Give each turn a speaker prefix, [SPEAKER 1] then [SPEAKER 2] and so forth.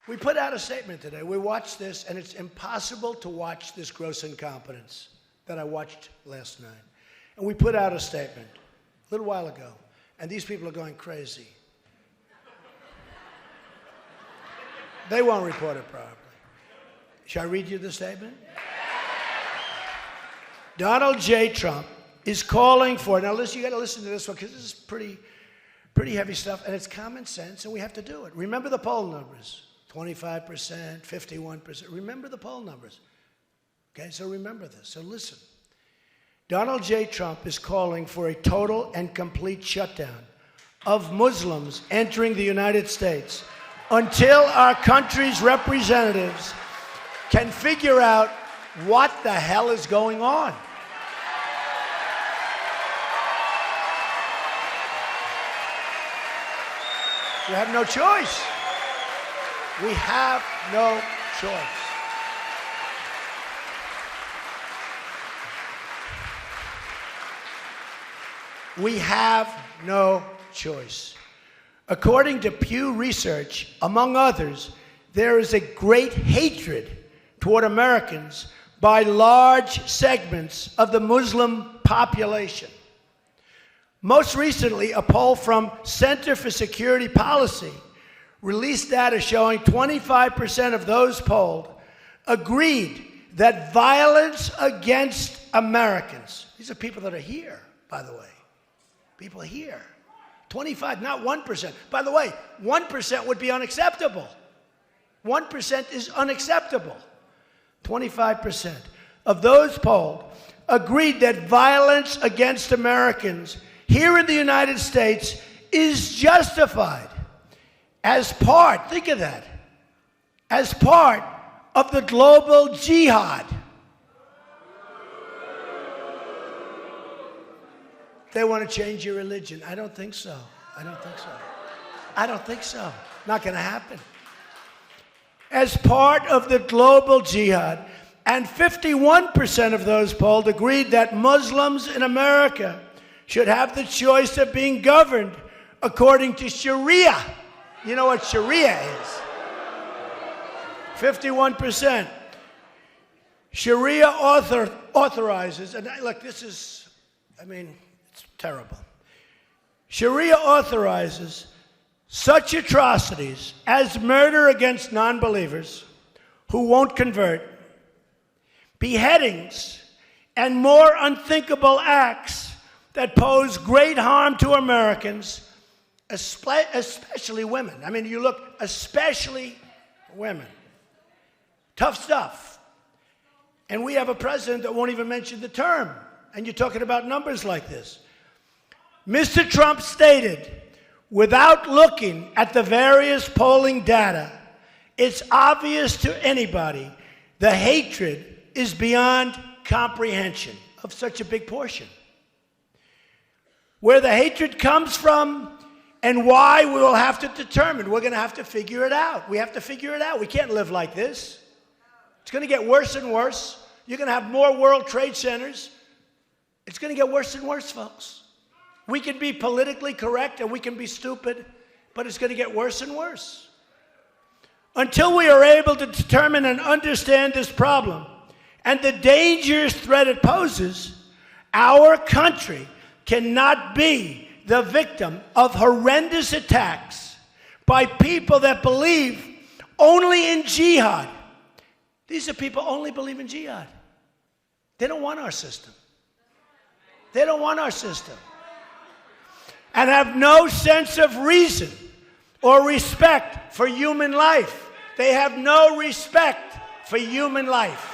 [SPEAKER 1] We put out a statement today. We watched this, and it's impossible to watch this gross incompetence that I watched last night. And we put out a statement a little while ago, and these people are going crazy. They won't report it properly. Shall I read you the statement? Donald J. Trump is calling for, now listen, you got to listen to this one because this is pretty heavy stuff, and it's common sense, and we have to do it. Remember the poll numbers. 25%, 51%. Remember the poll numbers. Okay, so remember this. So listen. Donald J. Trump is calling for a total and complete shutdown of Muslims entering the United States until our country's representatives can figure out what the hell is going on. You have no choice. We have no choice. We have no choice. According to Pew Research, among others, there is a great hatred toward Americans by large segments of the Muslim population. Most recently, a poll from Center for Security Policy released data showing 25% of those polled agreed that violence against Americans, these are people that are here, by the way, people here, 25, not 1%. By the way, 1% would be unacceptable. 1% is unacceptable. 25% of those polled agreed that violence against Americans here in the United States is justified as part, think of that, as part of the global jihad. They want to change your religion. I don't think so. I don't think so. I don't think so. Not going to happen. As part of the global jihad, and 51% of those polled agreed that Muslims in America should have the choice of being governed according to Sharia. You know what Sharia is? 51%. Sharia authorizes, and look, this is, it's terrible. Sharia authorizes such atrocities as murder against non-believers who won't convert, beheadings, and more unthinkable acts that pose great harm to Americans, especially women. You look, especially women. Tough stuff. And we have a president that won't even mention the term. And you're talking about numbers like this. Mr. Trump stated, without looking at the various polling data, it's obvious to anybody the hatred is beyond comprehension of such a big portion. Where the hatred comes from and why, we will have to determine. We're going to have to figure it out. We have to figure it out. We can't live like this. It's going to get worse and worse. You're going to have more World Trade Centers. It's going to get worse and worse, folks. We can be politically correct and we can be stupid, but it's going to get worse and worse. Until we are able to determine and understand this problem and the dangerous threat it poses, our country cannot be the victim of horrendous attacks by people that believe only in jihad. These are people who only believe in jihad. They don't want our system. They don't want our system. And have no sense of reason or respect for human life. They have no respect for human life.